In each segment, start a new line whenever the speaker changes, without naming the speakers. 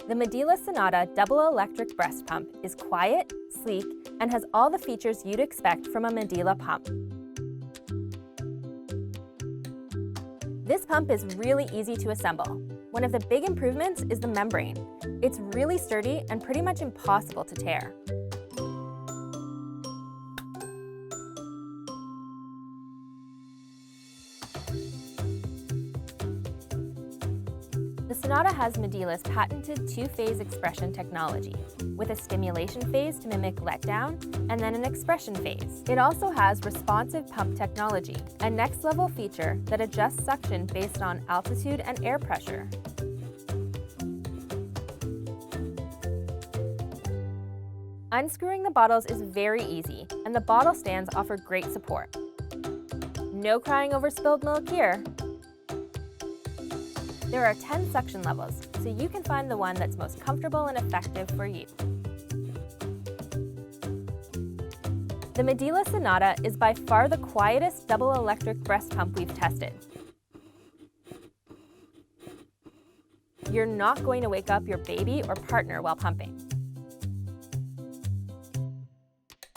The Medela Sonata Double Electric Breast Pump is quiet, sleek, and has all the features you'd expect from a Medela pump. This pump is really easy to assemble. One of the big improvements is the membrane. It's really sturdy and pretty much impossible to tear. The Sonata has Medela's patented two-phase expression technology, with a stimulation phase to mimic letdown and then an expression phase. It also has responsive pump technology, a next-level feature that adjusts suction based on altitude and air pressure. Unscrewing the bottles is very easy, and the bottle stands offer great support. No crying over spilled milk here. There are 10 suction levels, so you can find the one that's most comfortable and effective for you. The Medela Sonata is by far the quietest double electric breast pump we've tested. You're not going to wake up your baby or partner while pumping.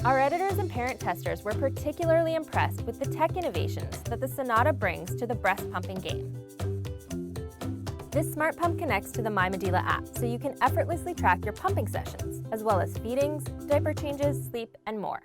Our editors and parent testers were particularly impressed with the tech innovations that the Sonata brings to the breast pumping game. This smart pump connects to the My Medela app, so you can effortlessly track your pumping sessions, as well as feedings, diaper changes, sleep, and more.